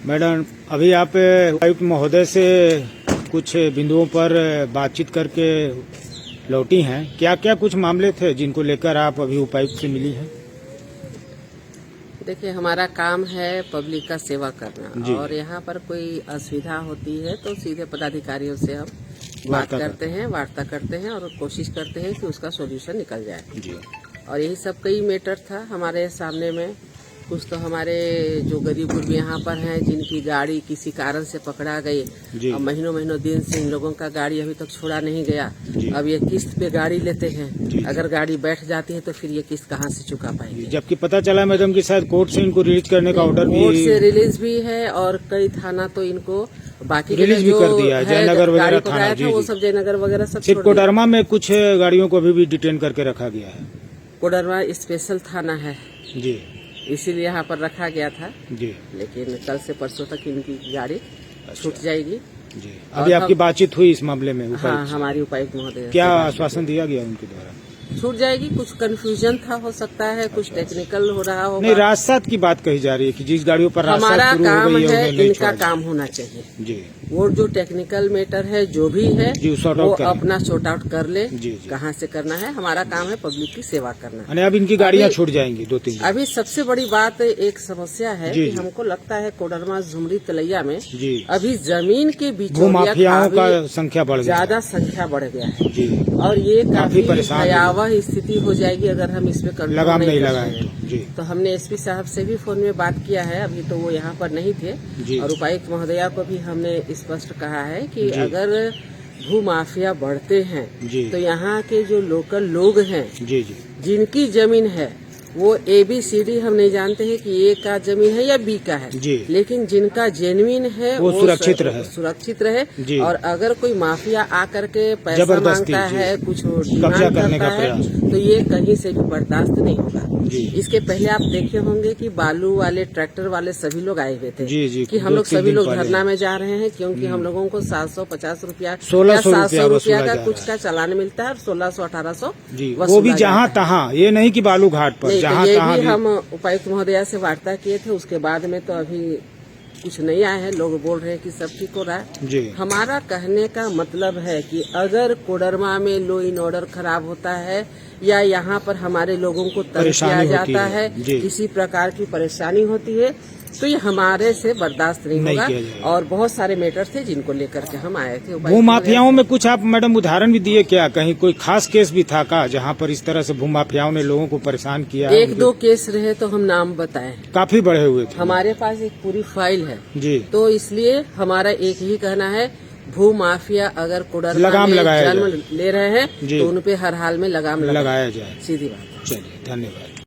Madam, अभी आप उपायुक्त महोदय से कुछ बिंदुओं पर बातचीत करके लौटी हैं। क्या क्या कुछ मामले थे जिनको लेकर आप अभी उपायुक्त से मिली हैं? देखिए, हमारा काम है पब्लिक का सेवा करना और यहाँ पर कोई असुविधा होती है तो सीधे पदाधिकारियों से हम बात करते हैं, वार्ता करते हैं और कोशिश करते हैं कि उसका सॉल्यूशन निकल जाए। जी। और यही सब कई मैटर था हमारे सामने में। कुछ तो हमारे जो गरीब गुरबी यहाँ पर हैं जिनकी गाड़ी किसी कारण से पकड़ा गई और महीनों महीनों दिन से इन लोगों का गाड़ी अभी तक छोड़ा नहीं गया। अब ये किस्त पे गाड़ी लेते हैं, अगर गाड़ी बैठ जाती है तो फिर ये किस्त कहाँ से चुका पाएंगे? जबकि पता चला मैडम कि शायद कोर्ट से इनको रिलीज करने का ऑर्डर भी, कोर्ट से रिलीज भी है और कई थाना तो इनको बाकी रिलीज भी कर दिया है। जयनगर वगैरह थाना था, वो सब जयनगर वगैरह सब सिर्फ कोडरमा में कुछ गाड़ियों को अभी भी डिटेन करके रखा गया है। कोडरमा स्पेशल थाना है जी, इसीलिए यहाँ पर रखा गया था जी। लेकिन कल से परसों तक इनकी गाड़ी छूट जाएगी। जी। अभी आपकी बातचीत हुई इस मामले में? हाँ, हमारी उपायुक्त महोदय क्या आश्वासन दिया गया उनके द्वारा? छूट जाएगी। कुछ कंफ्यूजन था, हो सकता है कुछ टेक्निकल हो रहा होगा। नहीं, राजसात की बात कही जा रही है कि जिस गाड़ियों पर हमारा काम है, इनका काम होना चाहिए जी। वो जो टेक्निकल मैटर है जो भी है वो अपना सॉर्ट आउट कर ले। कहाँ से करना है, हमारा काम है पब्लिक की सेवा करना। अब इनकी गाड़ियाँ छूट जाएंगी 2-3। अभी सबसे बड़ी बात एक समस्या है कि हमको लगता है कोडरमा झुमरी तलैया में अभी जमीन के भूमाफियाओं का संख्या बढ़ गया, ज्यादा संख्या बढ़ गया है और ये काफी भयावह स्थिति हो जाएगी अगर हम इस पे लगाम नहीं लगाए तो हमने एसपी साहब से भी फोन में बात किया है। अभी तो वो यहाँ पर नहीं थे और उपायुक्त महोदया को भी हमने स्पष्ट कहा है कि अगर भू माफिया बढ़ते हैं तो यहाँ के जो लोकल लोग हैं जिनकी जमीन है वो ABCD हम नहीं जानते हैं कि A का जमीन है या B का है, लेकिन जिनका जेन्युइन है वो सुरक्षित रहे। और अगर कोई माफिया आकर के पैसा मांगता है, कुछ डिमांड करता है तो ये कहीं से भी बर्दाश्त नहीं होगा। इसके पहले आप देखे होंगे कि बालू वाले, ट्रैक्टर वाले सभी लोग आए हुए थे कि हम लोग सभी लोग धरना में जा रहे हैं क्योंकि हम लोगों को 750 रुपया 700 रुपया का कुछ का चालान मिलता है और 1600-1800 वो भी जहाँ तहाँ, ये नहीं कि बालू घाट पर। तो ये भी हम उपायुक्त महोदया से वार्ता किए थे। उसके बाद में तो अभी कुछ नहीं आए हैं, लोग बोल रहे हैं कि सब ठीक हो रहा है। हमारा कहने का मतलब है कि अगर कोडरमा में लॉ एंड ऑर्डर खराब होता है या यहाँ पर हमारे लोगों को तंग किया जाता है, किसी प्रकार की परेशानी होती है तो ये हमारे से बर्दाश्त नहीं होगा। और बहुत सारे मैटर थे जिनको लेकर के हम आए थे। भूमाफियाओं में कुछ आप मैडम उदाहरण भी दिए क्या? कहीं कोई खास केस भी था का जहाँ पर इस तरह से भूमाफियाओं ने लोगों को परेशान किया? 1-2 केस रहे तो हम नाम बताएं, काफी बढ़े हुए थे। हमारे पास एक पूरी फाइल है जी, तो इसलिए हमारा एक ही कहना है, भू माफिया अगर कोडरमा में जन्म ले रहे हैं तो उन पे हर हाल में लगाम लगाया जाए। सीधी बात। चलिए, धन्यवाद।